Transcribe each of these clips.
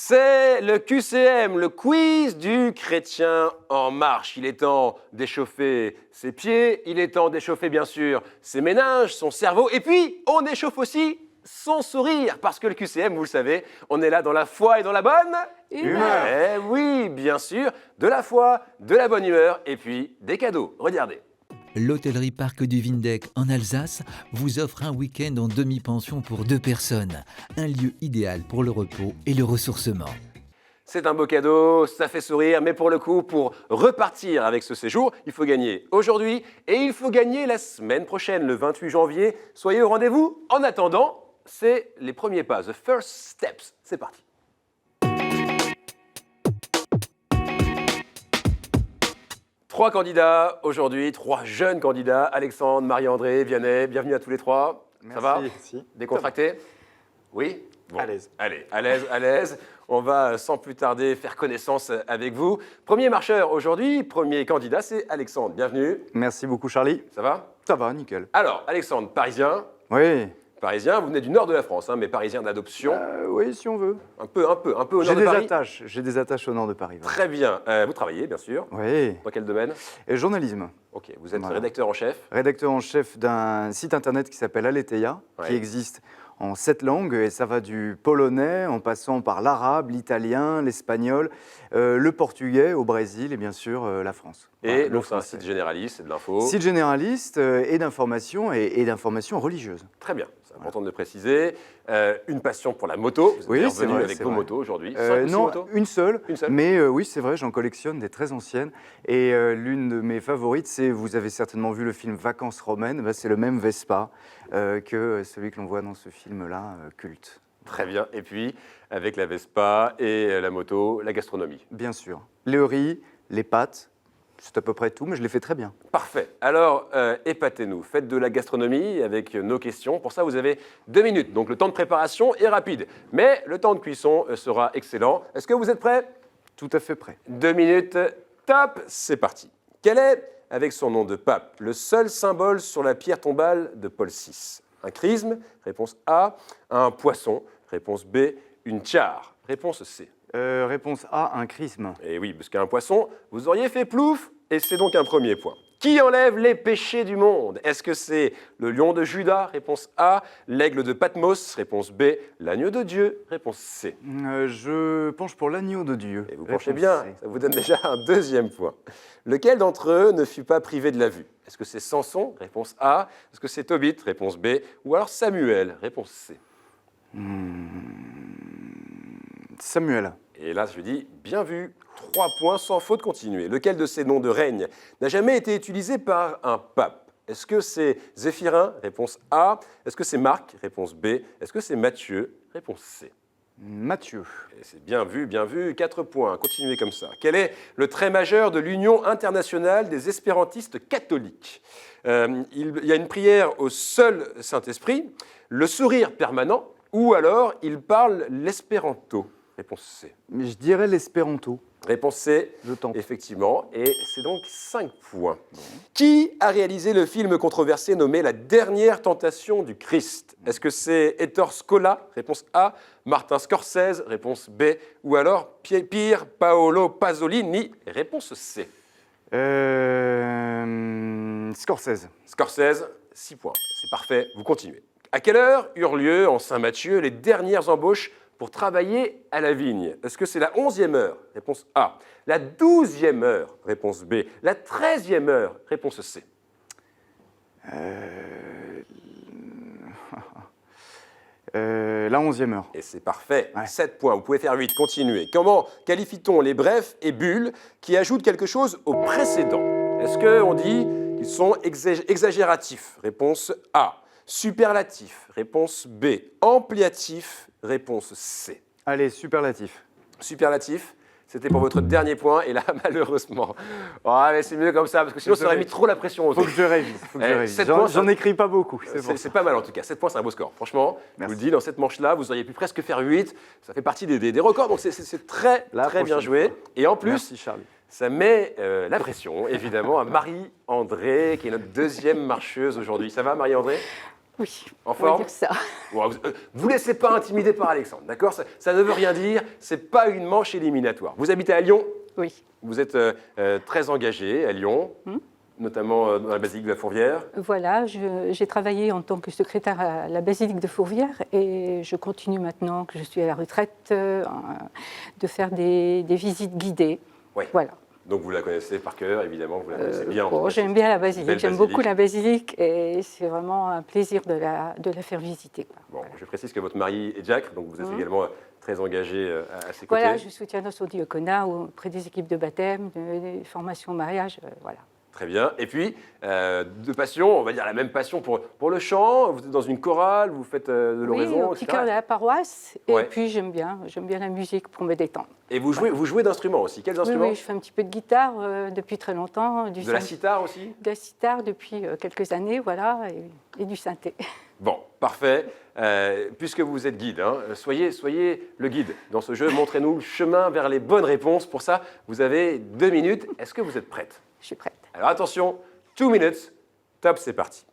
C'est le QCM, le quiz du chrétien en marche. Il est temps d'échauffer ses pieds, il est temps d'échauffer bien sûr ses méninges, son cerveau, et puis on échauffe aussi son sourire, parce que le QCM, vous le savez, on est là dans la foi et dans la bonne humeur. Eh oui, bien sûr, de la foi, de la bonne humeur, et puis des cadeaux. Regardez. L'hôtellerie Parc du Vindeck en Alsace vous offre un week-end en demi-pension pour 2 personnes. Un lieu idéal pour le repos et le ressourcement. C'est un beau cadeau, ça fait sourire, mais pour le coup, pour repartir avec ce séjour, il faut gagner aujourd'hui et il faut gagner la semaine prochaine, le 28 janvier. Soyez au rendez-vous. En attendant, c'est les premiers pas, the first steps. C'est parti. Trois candidats aujourd'hui, trois jeunes candidats, Alexandre, Marie-André, Vianney, bienvenue à tous les trois. Merci. Ça va? Merci. Décontracté? Oui? Bon. À l'aise. Allez, à l'aise, à l'aise. On va sans plus tarder faire connaissance avec vous. Premier marcheur aujourd'hui, premier candidat, c'est Alexandre. Bienvenue. Merci beaucoup, Charlie. Ça va? Ça va, nickel. Alors, Alexandre, parisien. Oui. Parisien, vous venez du nord de la France, hein, mais parisien d'adoption. Oui, si on veut. Un peu au J'ai nord de Paris. J'ai des attaches au nord de Paris. Voilà. Très bien. Vous travaillez, bien sûr. Oui. Dans quel domaine? Et journalisme. Ok, vous êtes Voilà. rédacteur en chef. Rédacteur en chef d'un site internet qui s'appelle Aletheia, Ouais. qui existe en 7 langues, et ça va du polonais en passant par l'arabe, l'italien, l'espagnol, le portugais au Brésil et bien sûr la France. Et Voilà, donc, c'est un français. site généraliste, c'est de l'info. Site généraliste et d'information et d'information religieuse. Très bien, c'est important de le préciser. Une passion pour la moto. Vous êtes Oui, d'ailleurs c'est venu vrai, avec c'est vos vrai. motos aujourd'hui. 5 ou 6 Non, motos? une seule. Une seule. Mais oui, c'est vrai, j'en collectionne des très anciennes. Et l'une de mes favorites, c'est, vous avez certainement vu le film Vacances romaines, bah, c'est le même Vespa que celui que l'on voit dans ce film-là, culte. Très bien. Et puis, avec la Vespa et la moto, la gastronomie. Bien sûr. Le riz, les pâtes, c'est à peu près tout, mais je les fais très bien. Parfait. Alors, épatez-nous. Faites de la gastronomie avec nos questions. Pour ça, vous avez 2 minutes. Donc, le temps de préparation est rapide. Mais le temps de cuisson sera excellent. Est-ce que vous êtes prêts? Tout à fait prêt. 2 minutes, top, c'est parti. Quel est, avec son nom de pape, le seul symbole sur la pierre tombale de Paul VI? Un chrisme, réponse A. Un poisson, réponse B. Une tiare, réponse C. Réponse A, un chrisme. Et oui, parce qu'un poisson, vous auriez fait plouf, et c'est donc un premier point. Qui enlève les péchés du monde? Est-ce que c'est le lion de Juda? Réponse A. L'aigle de Patmos? Réponse B. L'agneau de Dieu? Réponse C. Je penche pour l'agneau de Dieu. Et vous penchez Réponse bien, C. ça vous donne déjà un 2e point. Lequel d'entre eux ne fut pas privé de la vue? Est-ce que c'est Samson? Réponse A. Est-ce que c'est Tobit? Réponse B. Ou alors Samuel? Réponse C. Samuel. Et là, je dis, bien vu, 3 points sans faute continuer. Lequel de ces noms de règne n'a jamais été utilisé par un pape? Est-ce que c'est Zéphirin? Réponse A. Est-ce que c'est Marc? Réponse B. Est-ce que c'est Matthieu? Réponse C. Mathieu. Et c'est bien vu, 4 points. Continuez comme ça. Quel est le trait majeur de l'Union internationale des espérantistes catholiques? Il y a une prière au seul Saint-Esprit, le sourire permanent, ou alors il parle l'espéranto? Réponse C. Mais je dirais l'espéranto. Réponse C, Je tente. effectivement, et c'est donc 5 points. Qui a réalisé le film controversé nommé La dernière tentation du Christ? Est-ce que c'est Ettore Scola? Réponse A. Martin Scorsese? Réponse B. Ou alors Pier Paolo Pasolini? Réponse C. Scorsese. Scorsese, 6 points. C'est parfait, vous continuez. À quelle heure eurent lieu en Saint-Matthieu les dernières embauches pour travailler à la vigne? Est-ce que c'est la 11e heure? Réponse A. La 12e heure? Réponse B. La 13e heure? Réponse C. La 11e heure. Et c'est parfait, Ouais. 7 points. Vous pouvez faire 8, continuez. Comment qualifie-t-on les brefs et bulles qui ajoutent quelque chose au précédent? Est-ce qu'on dit qu'ils sont exagératifs? Réponse A. Superlatif? Réponse B. Ampliatif? Réponse C. Allez, superlatif. Superlatif, c'était pour votre dernier point, et là, malheureusement. Oh, mais c'est mieux comme ça, parce que sinon, ça aurait mis trop la pression aux Faut autres. que je révise. Eh, 7 points, J'en écris pas beaucoup. C'est pas mal en tout cas, 7 points c'est un beau score. Franchement, je Merci. vous le dis, dans cette manche-là, vous auriez pu presque faire 8, ça fait partie des records, donc c'est très La très bien prochaine joué. fois. Et en plus, Merci Charlie. ça met la pression, évidemment, à Marie-André, qui est notre 2e marcheuse aujourd'hui. Ça va Marie-André? Oui, En on va forme? dire ça. Bon, vous laissez pas intimider par Alexandre, d'accord? Ça ne veut rien dire, c'est pas une manche éliminatoire. Vous habitez à Lyon, Oui. vous êtes très engagé à Lyon, notamment dans la basilique de la Fourvière. Voilà, j'ai travaillé en tant que secrétaire à la basilique de Fourvière et je continue maintenant que je suis à la retraite de faire des visites guidées. Oui. Voilà. Donc vous la connaissez par cœur, évidemment, vous la connaissez bien. Bon, j'aime bien la basilique, Belle j'aime basilique. beaucoup la basilique et c'est vraiment un plaisir de la faire visiter, quoi. Bon, je précise que votre mari est diacre, donc vous êtes également très engagé à ses côtés. Voilà, je soutiens notre diaconat auprès des équipes de baptême, des formations au mariage, voilà. Très bien. Et puis, de passion, on va dire la même passion pour le chant. Vous êtes dans une chorale, vous faites de l'oraison, Oui, au petit cœur de la paroisse. Ouais. Et puis j'aime bien la musique pour me détendre. Et vous jouez d'instruments aussi. Quels Oui, instruments? oui, je fais un petit peu de guitare depuis très longtemps. De la sitar aussi? De la sitar depuis quelques années, voilà, et du synthé. Bon, parfait. Puisque vous êtes guide, hein, soyez le guide dans ce jeu. Montrez-nous le chemin vers les bonnes réponses. Pour ça, vous avez 2 minutes. Est-ce que vous êtes prête? Je suis prête. Alors attention, 2 minutes. Top, c'est parti.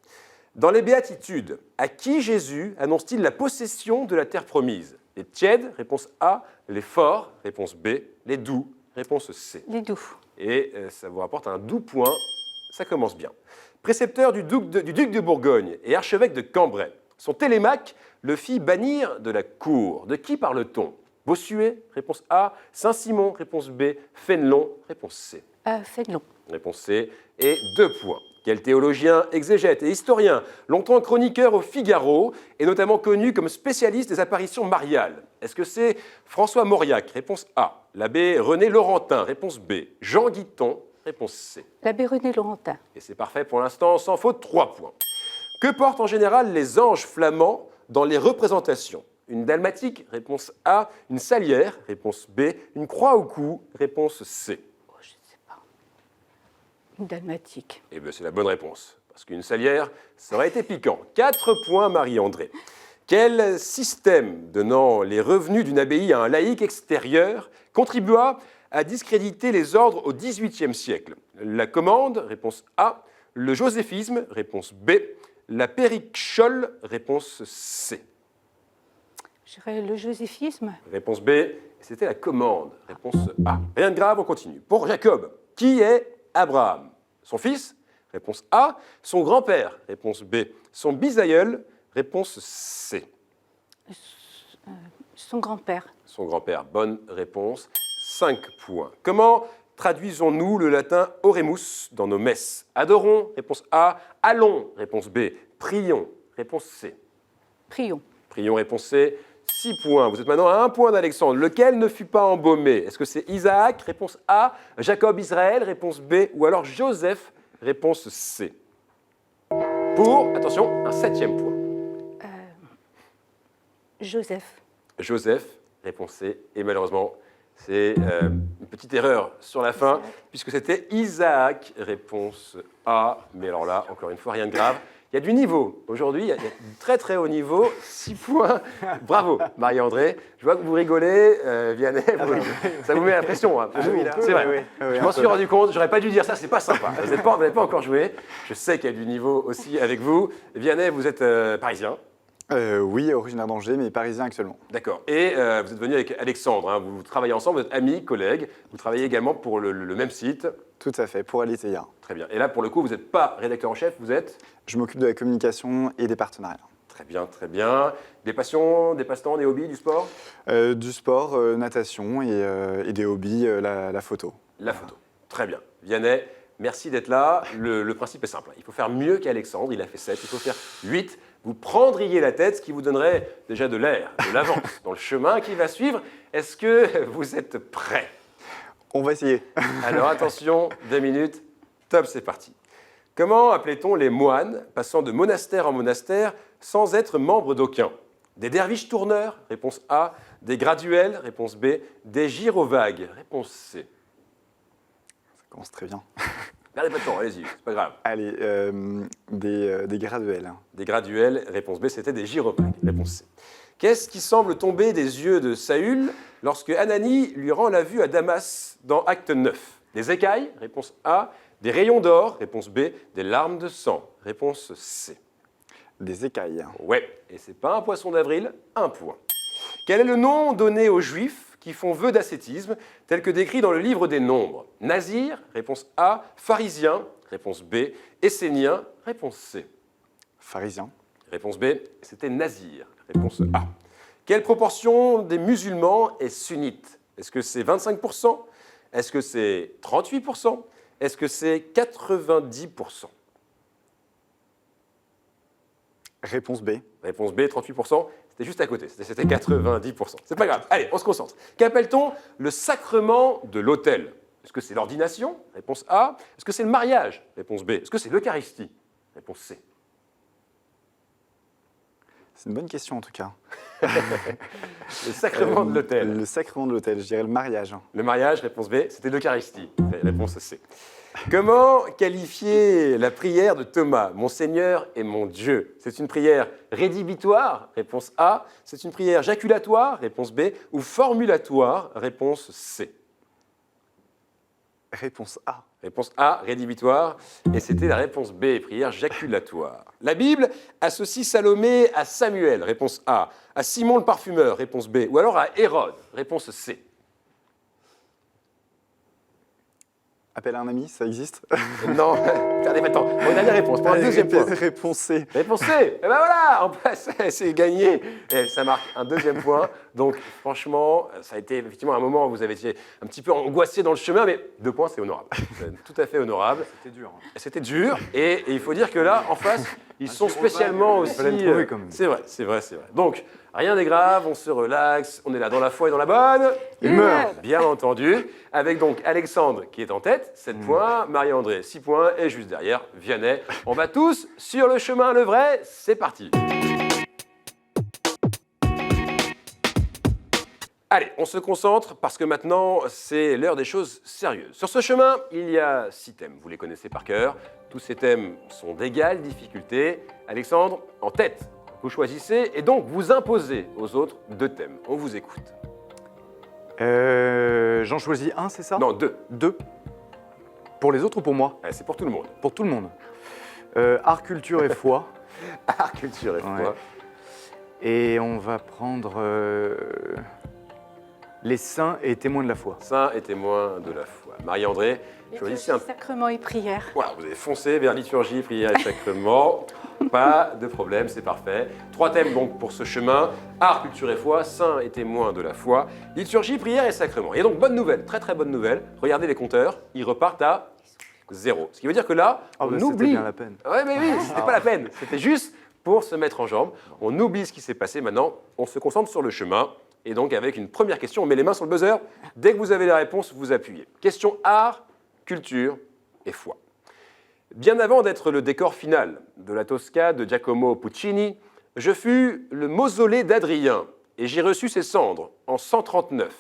Dans les béatitudes, à qui Jésus annonce-t-il la possession de la terre promise? Les tièdes, réponse A. Les forts, réponse B. Les doux, réponse C. Les doux. Et ça vous rapporte un doux point. Ça commence bien. Précepteur du duc de Bourgogne et archevêque de Cambrai, son Télémaque le fit bannir de la cour. De qui parle-t-on? Bossuet, réponse A. Saint-Simon, réponse B. Fénelon, réponse C. Fénelon. Réponse C. Et 2 points. Quel théologien, exégète et historien, longtemps chroniqueur au Figaro, est notamment connu comme spécialiste des apparitions mariales? Est-ce que c'est François Mauriac? Réponse A. L'abbé René Laurentin? Réponse B. Jean Guiton? Réponse C. L'abbé René Laurentin. Et c'est parfait pour l'instant, sans faute, 3 points. Que portent en général les anges flamands dans les représentations? Une dalmatique? Réponse A. Une salière? Réponse B. Une croix au cou? Réponse C. Oh, je ne sais pas. Une dalmatique. Eh bien, c'est la bonne réponse. Parce qu'une salière, ça aurait été piquant. 4 points, Marie-André. Quel système donnant les revenus d'une abbaye à un laïc extérieur contribua à discréditer les ordres au XVIIIe siècle? La commande, réponse A. Le joséphisme, réponse B. La périchole, réponse C. Je dirais le joséphisme. Réponse B. C'était la commande, réponse A. Rien de grave, on continue. Pour Jacob, qui est Abraham? Son fils? Réponse A. Son grand-père? Réponse B. Son bisaïeul? Réponse C. Son grand-père. Son grand-père, bonne réponse. 5 points. Comment traduisons-nous le latin oremus dans nos messes? Adorons, réponse A. Allons, réponse B. Prions, réponse C. Prions. Prions, réponse C. 6 points. Vous êtes maintenant à 1 point d'Alexandre. Lequel ne fut pas embaumé? Est-ce que c'est Isaac? Réponse A. Jacob, Israël? Réponse B. Ou alors Joseph? Réponse C. Pour, attention, un 7e point. Joseph. Joseph, réponse C. Et malheureusement, c'est une petite erreur sur la fin, puisque c'était Isaac, réponse A. Mais alors là, encore une fois, rien de grave. Il y a du niveau. Aujourd'hui, il y a du très très haut niveau. 6 points. Bravo, Marie-André. Je vois que vous rigolez. Vianney, ça vous met la pression. Hein. C'est vrai. Je m'en suis rendu compte. J'aurais pas dû dire ça. C'est pas sympa. Vous n'avez pas encore joué. Je sais qu'il y a du niveau aussi avec vous. Vianney, vous êtes parisien. Oui, originaire d'Angers, mais parisien actuellement. D'accord. Et vous êtes venu avec Alexandre. Hein. Vous travaillez ensemble, vous êtes amis, collègues. Vous travaillez également pour le même site. Tout à fait, pour Alitéia. Très bien. Et là, pour le coup, vous n'êtes pas rédacteur en chef, vous êtes? Je m'occupe de la communication et des partenariats. Très bien, très bien. Des passions, des passe-temps, des hobbies, du sport? Du sport, natation et des hobbies, la photo. La photo. Très bien. Vianney, merci d'être là. Le principe est simple. Il faut faire mieux qu'Alexandre. Il a fait 7. Il faut faire 8. Vous prendriez la tête, ce qui vous donnerait déjà de l'air, de l'avance dans le chemin qui va suivre. Est-ce que vous êtes prêts? On va essayer. Alors attention, 2 minutes. Top, c'est parti. Comment appelait-on les moines passant de monastère en monastère sans être membre d'aucun? Des derviches tourneurs? Réponse A. Des graduels? Réponse B. Des gyrovagues? Réponse C. Ça commence très bien. Perdez pas de temps, allez-y, c'est pas grave. Allez, des graduels. Des graduels? Réponse B. C'était des gyrovagues? Réponse C. Qu'est-ce qui semble tomber des yeux de Saül lorsque Ananie lui rend la vue à Damas dans Acte 9? Des écailles? Réponse A. Des rayons d'or? Réponse B. Des larmes de sang? Réponse C. Des écailles. Ouais, et c'est pas un poisson d'avril, un point. Quel est le nom donné aux Juifs qui font vœu d'ascétisme, tel que décrit dans le livre des Nombres? Nazir, réponse A. Pharisien, réponse B. Essénien, réponse C. Pharisien. Réponse B, c'était Nazir, réponse A. Quelle proportion des musulmans est sunnite? Est-ce que c'est 25%? Est-ce que c'est 38%? Est-ce que c'est 90%? Réponse B. Réponse B, 38%. C'était juste à côté, c'était 90%. C'est pas grave. Allez, on se concentre. Qu'appelle-t-on le sacrement de l'autel? Est-ce que c'est l'ordination? Réponse A. Est-ce que c'est le mariage? Réponse B. Est-ce que c'est l'Eucharistie? Réponse C. C'est une bonne question en tout cas. Le sacrement de l'autel. Le sacrement de l'autel, je dirais le mariage. Le mariage, réponse B, c'était l'Eucharistie. Réponse C. Comment qualifier la prière de Thomas, mon Seigneur et mon Dieu? C'est une prière rédhibitoire, réponse A. C'est une prière jaculatoire, réponse B. Ou formulatoire, réponse C. Réponse A. Réponse A, rédhibitoire, et c'était la réponse B, prière jaculatoire. La Bible associe Salomé à Samuel, réponse A, à Simon le parfumeur, réponse B, ou alors à Hérode, réponse C. Appel à un ami, ça existe? Non, perdez pas de temps. Bon, dernière réponse, pour un deuxième point. Réponse C. Réponse C. Et ben voilà, en place, c'est gagné. Et ça marque un deuxième point. Donc franchement, ça a été effectivement un moment où vous avez été un petit peu angoissé dans le chemin, mais 2 points, c'est honorable. C'est tout à fait honorable. C'était dur. C'était dur, et il faut dire que là, en face, ils sont spécialement aussi... fallait le trouver, quand même. C'est vrai, c'est vrai, c'est vrai. Donc, rien n'est grave, on se relaxe, on est là dans la foi et dans la bonne humeur. Bien entendu, avec donc Alexandre qui est en tête, 7 points, Marie-André, 6 points, et juste derrière, Vianney. On va tous sur le chemin le vrai, c'est parti. Allez, on se concentre parce que maintenant, c'est l'heure des choses sérieuses. Sur ce chemin, il y a 6 thèmes, vous les connaissez par cœur. Tous ces thèmes sont d'égale difficulté. Alexandre, en tête, vous choisissez et donc vous imposez aux autres 2 thèmes. On vous écoute. J'en choisis un, c'est ça? Non, 2. 2. Pour les autres ou pour moi? C'est pour tout le monde. Pour tout le monde. Art, culture et foi. Art, culture et foi. Ouais. Et on va prendre les saints et témoins de la foi. Saint et témoin de la foi. Marie-André, choisissez un... Sacrement et prière. Voilà, vous avez foncé vers liturgie, prière et sacrement. Pas de problème, c'est parfait. 3 thèmes donc pour ce chemin. Art, culture et foi, saint et témoin de la foi, liturgie, prière et sacrement. Et donc, bonne nouvelle, très très bonne nouvelle. Regardez les compteurs, ils repartent à 0. Ce qui veut dire que là, on C'était oublie... bien la peine. Ouais, mais oui, c'était pas la peine. C'était juste pour se mettre en jambes. On oublie ce qui s'est passé maintenant. On se concentre sur le chemin. Et donc, avec une première question, on met les mains sur le buzzer. Dès que vous avez la réponse, vous appuyez. Question art, culture et foi. Bien avant d'être le décor final de la Tosca de Giacomo Puccini, je fus le mausolée d'Adrien et j'ai reçu ses cendres en 139.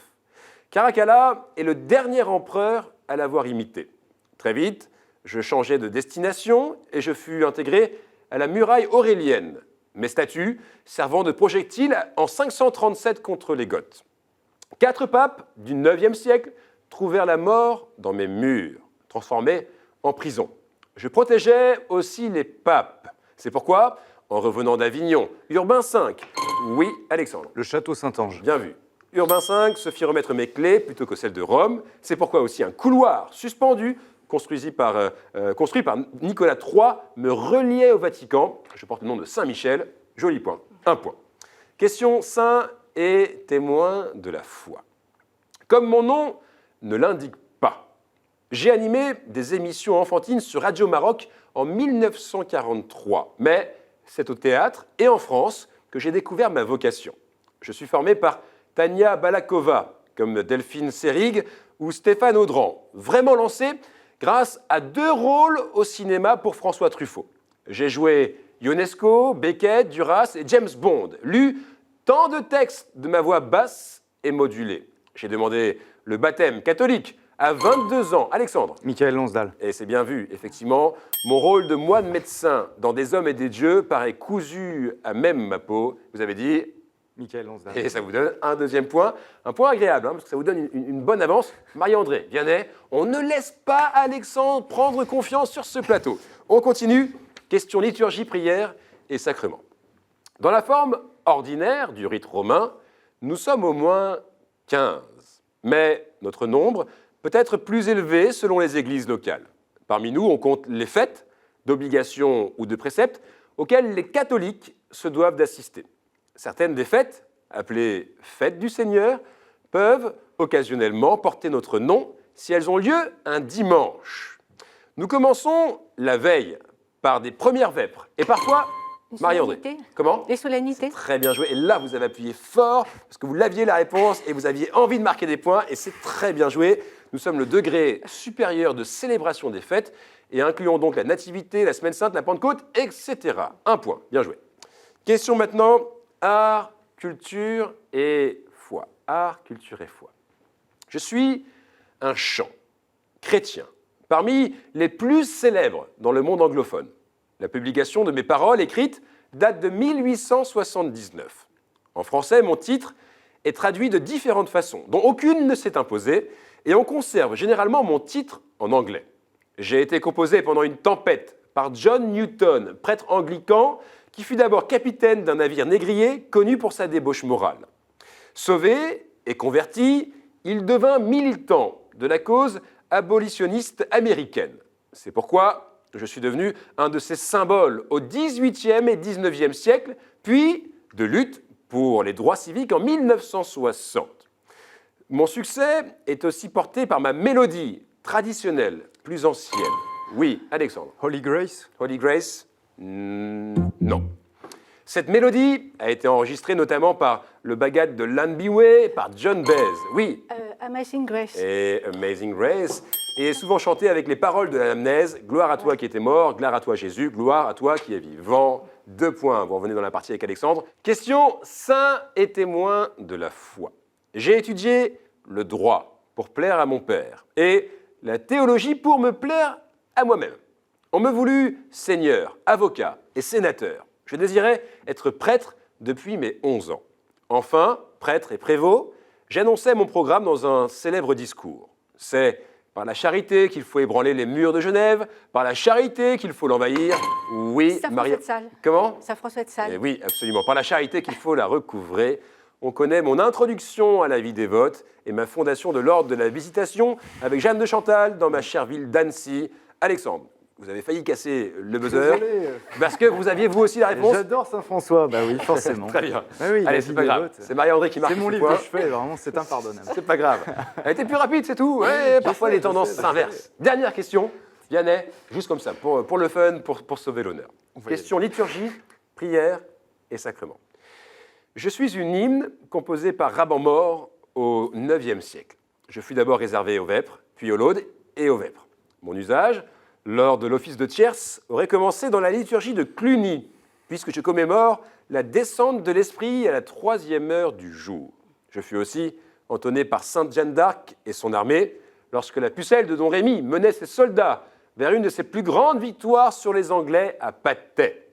Caracalla est le dernier empereur à l'avoir imité. Très vite, je changeai de destination et je fus intégré à la muraille aurélienne, mes statues servant de projectiles en 537 contre les Goths. 4 papes du 9e siècle trouvèrent la mort dans mes murs, transformés en prison. Je protégeais aussi les papes. C'est pourquoi, en revenant d'Avignon, Urbain V, oui, Alexandre, Le château Saint-Ange. bien vu, Urbain V se fit remettre mes clés plutôt que celles de Rome. C'est pourquoi aussi un couloir suspendu, construit par Nicolas III, me reliait au Vatican. Je porte le nom de Saint-Michel. Joli point. 1 point. Question saint et témoin de la foi. Comme mon nom ne l'indique pas, j'ai animé des émissions enfantines sur Radio Maroc en 1943. Mais c'est au théâtre et en France que j'ai découvert ma vocation. Je suis formé par Tania Balakova, comme Delphine Seyrig ou Stéphane Audran, vraiment lancé grâce à 2 rôles au cinéma pour François Truffaut. J'ai joué Ionesco, Beckett, Duras et James Bond, lu tant de textes de ma voix basse et modulée. J'ai demandé le baptême catholique à 22 ans. Alexandre. Michael Lonsdal. Et c'est bien vu, effectivement. Mon rôle de moine médecin dans Des hommes et des dieux paraît cousu à même ma peau. Vous avez dit, Michael Lonsdal. et ça vous donne un 2e point. Un point agréable, parce que ça vous donne une bonne avance. Marie-André, Vianney, on ne laisse pas Alexandre prendre confiance sur ce plateau. On continue. Question liturgie, prière et sacrements. Dans la forme ordinaire du rite romain, nous sommes au moins 15. Mais notre nombre peut être plus élevé selon les églises locales. Parmi nous, on compte les fêtes, d'obligations ou de préceptes, auxquelles les catholiques se doivent d'assister. Certaines des fêtes, appelées fêtes du Seigneur, peuvent occasionnellement porter notre nom si elles ont lieu un dimanche. Nous commençons la veille par des premières vêpres et parfois, Une Marie-André, solennité. comment ? Les solennités. Très bien joué. Et là, vous avez appuyé fort parce que vous l'aviez la réponse et vous aviez envie de marquer des points et c'est très bien joué. Nous sommes le degré supérieur de célébration des fêtes et incluons donc la Nativité, la Semaine Sainte, la Pentecôte, etc. Un point. Bien joué. Question maintenant, art, culture et foi. Art, culture et foi. Je suis un chant chrétien parmi les plus célèbres dans le monde anglophone. La publication de mes paroles écrites date de 1879. En français, mon titre est traduit de différentes façons, dont aucune ne s'est imposée, et on conserve généralement mon titre en anglais. J'ai été composé pendant une tempête par John Newton, prêtre anglican, qui fut d'abord capitaine d'un navire négrier connu pour sa débauche morale. Sauvé et converti, il devint militant de la cause abolitionniste américaine. C'est pourquoi je suis devenu un de ses symboles au XVIIIe et XIXe siècle, puis de lutte pour les droits civiques en 1960. Mon succès est aussi porté par ma mélodie traditionnelle, plus ancienne. Oui, Alexandre. Holy Grace. Holy Grace? Non. Cette mélodie a été enregistrée notamment par le Bagad de Llanbiwé, par John Baez. Oui. Amazing Grace. Et Amazing Grace. Et est souvent chantée avec les paroles de l'anamnèse. Gloire à toi qui étais mort, gloire à toi Jésus, gloire à toi qui es vivant. 2 points. Vous revenez dans la partie avec Alexandre. Question saint et témoin de la foi. J'ai étudié le droit pour plaire à mon père et la théologie pour me plaire à moi-même. On me voulut seigneur, avocat et sénateur. Je désirais être prêtre depuis mes 11 ans. Enfin, prêtre et prévôt, j'annonçais mon programme dans un célèbre discours. C'est par la charité qu'il faut ébranler les murs de Genève, par la charité qu'il faut l'envahir. Oui, Saint-François de Sales. Comment ? Saint-François de Sales. Eh oui, absolument. Par la charité qu'il faut la recouvrer. On connaît mon introduction à la vie dévote et ma fondation de l'ordre de la Visitation avec Jeanne de Chantal dans ma chère ville d'Annecy. Alexandre, vous avez failli casser le buzzer Désolé. parce que vous aviez vous aussi la réponse. J'adore Saint-François, bah oui, forcément. Très bien. Ah oui, Allez, la c'est vie pas des grave. votes. C'est Marie-André qui marque C'est mon ce livre point. de chevet, vraiment, c'est impardonnable. C'est pas grave. Elle était plus rapide, c'est tout. Ouais, parfois sais, les tendances je sais. s'inversent. Dernière question. Vianney, juste comme ça, pour le fun, pour sauver l'honneur. On va y Question liturgie, prière et sacrement. Je suis une hymne composée par Raban Mort au IXe siècle. Je fus d'abord réservé aux vêpres, puis aux laudes et aux vêpres. Mon usage, lors de l'office de tierce, aurait commencé dans la liturgie de Cluny, puisque je commémore la descente de l'Esprit à la 3e heure du jour. Je fus aussi entonné par Sainte Jeanne d'Arc et son armée, lorsque la pucelle de Don Rémy menait ses soldats vers une de ses plus grandes victoires sur les Anglais à Patay.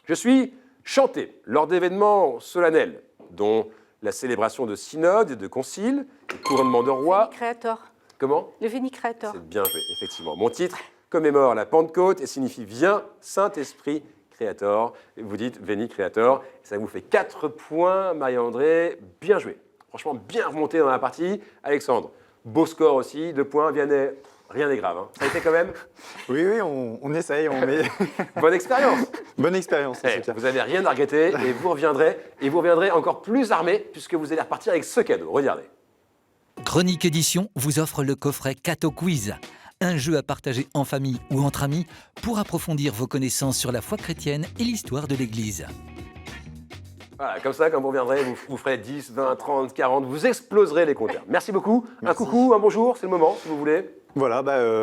Je suis chanté lors d'événements solennels, dont la célébration de synodes et de conciles, le couronnement de roi. Créateur. Comment ? Le Veni Creator. C'est bien joué, effectivement. Mon titre commémore la Pentecôte et signifie « Viens, Saint-Esprit Créator ». Vous dites « Veni Creator ». Ça vous fait 4 points, Marie-André. Bien joué. Franchement, bien remonté dans la partie. Alexandre, beau score aussi, 2 points. Vianney, rien n'est grave. Hein. Ça a été quand même Oui, on essaye, on met. bonne expérience. Bonne expérience, en Eh, tout cas. vous n'avez rien à regretter et vous reviendrez encore plus armé puisque vous allez repartir avec ce cadeau. Regardez. Chronique Édition vous offre le coffret Cato Quiz, un jeu à partager en famille ou entre amis pour approfondir vos connaissances sur la foi chrétienne et l'histoire de l'Église. Voilà, comme ça, quand vous reviendrez, vous ferez 10, 20, 30, 40, vous exploserez les compteurs. Merci beaucoup. Un Merci. coucou, un bonjour, c'est le moment, si vous voulez. Voilà,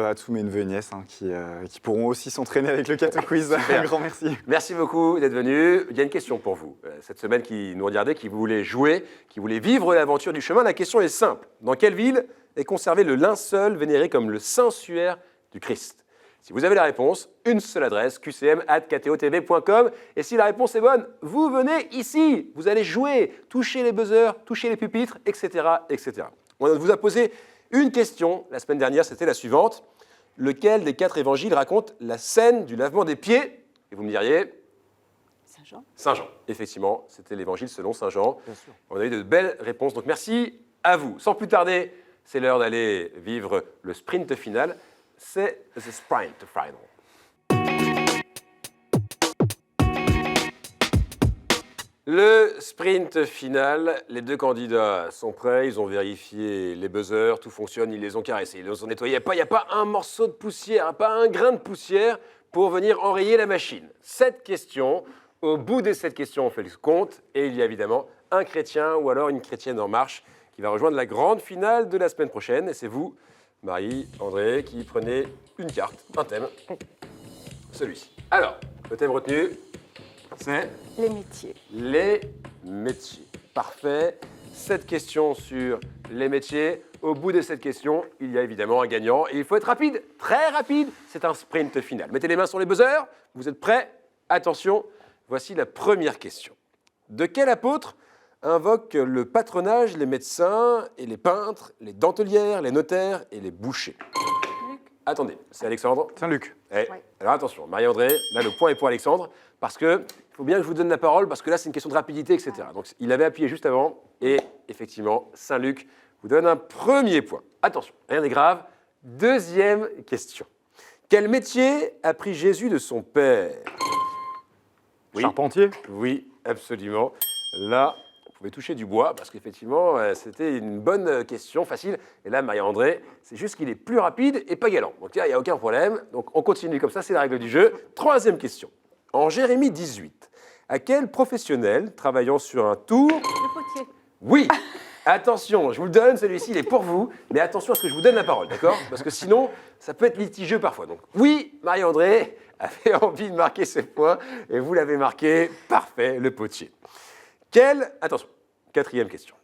à tous mes neveux et nièces hein, qui pourront aussi s'entraîner avec le Cato Quiz. Un grand merci. Merci beaucoup d'être venu. Il y a une question pour vous. Cette semaine, qui nous regardez, qui voulait jouer, qui voulait vivre l'aventure du chemin, la question est simple. Dans quelle ville est conservé le linceul vénéré comme le Saint-Suaire du Christ ? Si vous avez la réponse, une seule adresse, qcm@ktotv.com. Et si la réponse est bonne, vous venez ici. Vous allez jouer, toucher les buzzers, toucher les pupitres, etc., etc. On vous a posé une question la semaine dernière, c'était la suivante. Lequel des 4 évangiles raconte la scène du lavement des pieds ? Et vous me diriez, Saint-Jean. Saint-Jean, effectivement, c'était l'évangile selon Saint-Jean. Bien sûr. On a eu de belles réponses, donc merci à vous. Sans plus tarder, c'est l'heure d'aller vivre le sprint final. C'est The Sprint Final. Le sprint final, les deux candidats sont prêts, ils ont vérifié les buzzers, tout fonctionne, ils les ont caressés, ils les ont nettoyés. Il n'y a pas un morceau de poussière, pas un grain de poussière pour venir enrayer la machine. 7 questions, au bout des 7 questions, on fait le compte, et il y a évidemment un chrétien ou alors une chrétienne en marche qui va rejoindre la grande finale de la semaine prochaine. Et c'est vous, Marie, André, qui prenez une carte, un thème, celui-ci. Alors, le thème retenu, c'est Les métiers. les métiers. Parfait. 7 questions sur les métiers. Au bout de cette question, il y a évidemment un gagnant. Et il faut être rapide, très rapide. C'est un sprint final. Mettez les mains sur les buzzers. Vous êtes prêts? Attention, voici la première question. De quel apôtre invoque le patronage les médecins et les peintres, les dentelières, les notaires et les bouchers? Attendez, c'est Alexandre. Saint-Luc. Eh, alors attention, Marie-André, là le point est pour Alexandre, parce que il faut bien que je vous donne la parole, parce que là c'est une question de rapidité, etc. Donc il avait appuyé juste avant, et effectivement, Saint-Luc vous donne un premier point. Attention, rien n'est grave. Deuxième question. Quel métier a pris Jésus de son père? Oui. Charpentier. Oui, absolument. Là, vous pouvez toucher du bois, parce qu'effectivement, c'était une bonne question, facile. Et là, Marie-André, c'est juste qu'il est plus rapide et pas galant. Donc, il n'y a aucun problème. Donc, on continue comme ça, c'est la règle du jeu. Troisième question. En Jérémie 18, à quel professionnel travaillant sur un tour... Le potier. Oui. Attention, je vous le donne, celui-ci, il est pour vous. Mais attention à ce que je vous donne la parole, d'accord? Parce que sinon, ça peut être litigieux parfois. Donc, oui, Marie-André avait envie de marquer ses points. Et vous l'avez marqué. Parfait, le potier. Attention, quatrième question.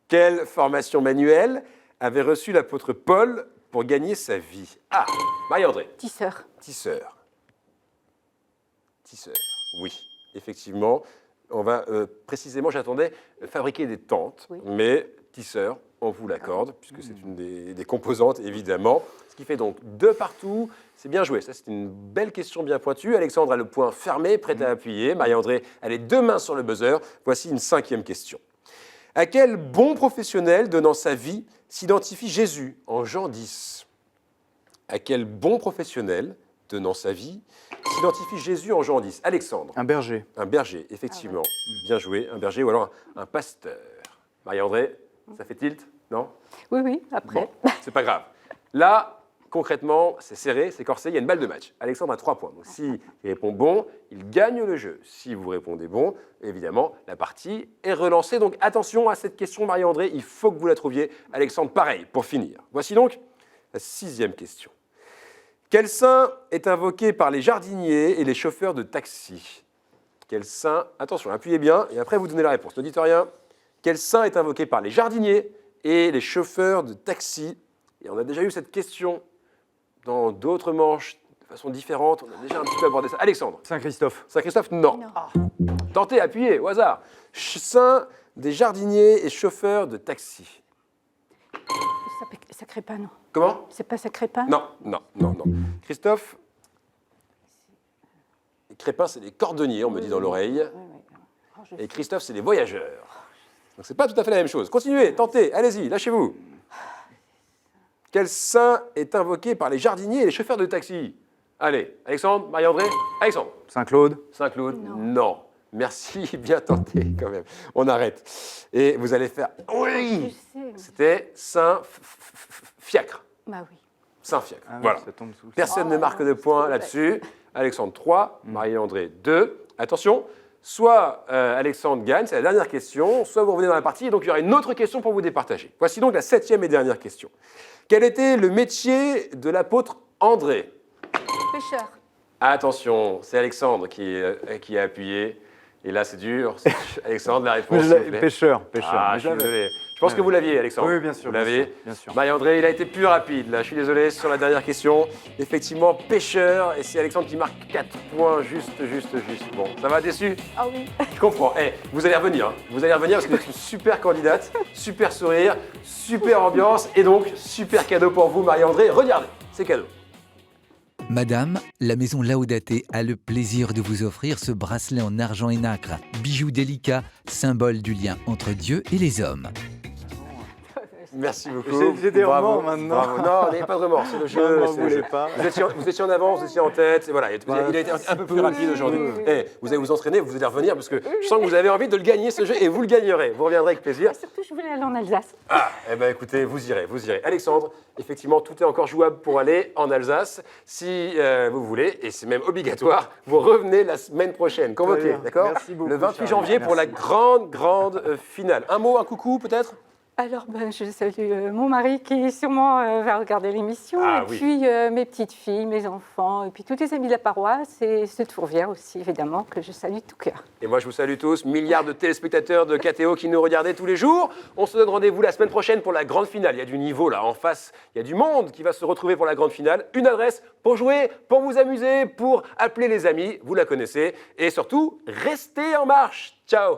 Quelle formation manuelle avait reçu l'apôtre Paul pour gagner sa vie? Ah, Marie-André. Tisseur. Tisseur. Tisseur, oui, effectivement. On va précisément, j'attendais fabriquer des tentes, Oui. mais tisseur, on vous l'accorde, puisque c'est une des composantes, évidemment. Ce qui fait donc 2 partout. C'est bien joué. Ça, c'est une belle question bien pointue. Alexandre a le point fermé, prêt à appuyer. Marie-André a les 2 mains sur le buzzer. Voici une 5e question. À quel bon professionnel donnant sa vie s'identifie Jésus en Jean 10? À quel bon professionnel donnant sa vie s'identifie Jésus en Jean 10? Alexandre. Un berger. Un berger, effectivement. Bien joué. Un berger ou alors un pasteur. Marie-André, ça fait tilt? Non? Oui, oui, après. Bon, c'est pas grave. Là, concrètement, c'est serré, c'est corsé, il y a une balle de match. Alexandre a 3 points. Donc, s'il répond bon, il gagne le jeu. Si vous répondez bon, évidemment, la partie est relancée. Donc, attention à cette question, Marie-André, il faut que vous la trouviez. Alexandre, pareil, pour finir. Voici donc la 6e question. Quel saint est invoqué par les jardiniers et les chauffeurs de taxi? Quel saint, attention, appuyez bien, et après vous donnez la réponse. Ne dites rien. Quel saint est invoqué par les jardiniers et les chauffeurs de taxi? Et on a déjà eu cette question dans d'autres manches, de façon différente. On a déjà un petit peu abordé ça. Alexandre. Saint-Christophe. Saint-Christophe, non. Non. Tentez, appuyez, au hasard. Saint des jardiniers et chauffeurs de taxi. Sacré-Pain, non. Comment? C'est pas Sacré-Pain? Non, non, non, non. Christophe, les Crépins, c'est les cordonniers, on me dit dans l'oreille. Oui, oui. Oh, je Et Christophe, c'est les voyageurs. Donc, c'est pas tout à fait la même chose. Continuez, tentez, allez-y, lâchez-vous. Quel saint est invoqué par les jardiniers et les chauffeurs de taxi? Allez, Alexandre, Marie-André, Alexandre. Saint-Claude. Saint-Claude, Non. non. Merci, bien tenté quand même. On arrête. Et vous allez faire... Je Oui. sais. C'était Saint-Fiacre. Bah oui. Saint-Fiacre, Ah oui, voilà. ça tombe sous. Personne ne Oh, marque de points c'est là-dessus. Alexandre 3, Marie-André 2. Attention, soit Alexandre gagne, c'est la dernière question, soit vous revenez dans la partie, et donc il y aura une autre question pour vous départager. Voici donc la 7e et dernière question. Quel était le métier de l'apôtre André? Pêcheur. Attention, c'est Alexandre qui a appuyé. Et là, c'est dur. Alexandre, la réponse. s'il vous plaît. Pêcheur. Ah, Mais je suis l'avais. désolé. Je pense que vous l'aviez, Alexandre. Oui, bien sûr. Vous l'avez. Bien sûr. Marie-André, il a été plus rapide. Là, je suis désolé sur la dernière question. Effectivement, pêcheur. Et c'est Alexandre qui marque 4 points. Juste. Bon, ça va, déçu? Ah oui. Je comprends. Vous allez revenir. Hein. Vous allez revenir parce que vous êtes une super candidate, super sourire, super ambiance et donc super cadeau pour vous, Marie-André. Regardez, c'est cadeau. Madame, la maison Laodaté a le plaisir de vous offrir ce bracelet en argent et nacre, bijou délicat, symbole du lien entre Dieu et les hommes. Merci beaucoup. J'ai des Bravo, remords maintenant. bravo. Non, il n'y a pas de remords, c'est le Je jeu. m'en c'est le voulais jeu. pas. Vous étiez en avance, vous étiez en tête, et voilà, il a été un peu plus rapide aujourd'hui. Eh, vous allez vous entraîner, vous allez revenir, parce que je sens que vous avez envie de le gagner ce jeu, et vous le gagnerez. Vous reviendrez avec plaisir. Surtout, je voulais aller en Alsace. Ah, eh bien écoutez, vous irez, vous irez. Alexandre, effectivement, tout est encore jouable pour aller en Alsace, si vous voulez, et c'est même obligatoire. Vous revenez la semaine prochaine, convoqué, Très bien. d'accord? Merci beaucoup, Le 28 Charlie. janvier pour la Merci. grande finale. Un mot, un coucou peut-être? Alors, je salue mon mari qui sûrement va regarder l'émission, Ah, et oui. puis mes petites filles, mes enfants, et puis tous les amis de la paroisse, et ceux de Fourvière aussi, évidemment, que je salue de tout cœur. Et moi, je vous salue tous, milliards de téléspectateurs de KTO qui nous regardaient tous les jours. On se donne rendez-vous la semaine prochaine pour la grande finale. Il y a du niveau là en face, il y a du monde qui va se retrouver pour la grande finale. Une adresse pour jouer, pour vous amuser, pour appeler les amis, vous la connaissez. Et surtout, restez en marche. Ciao!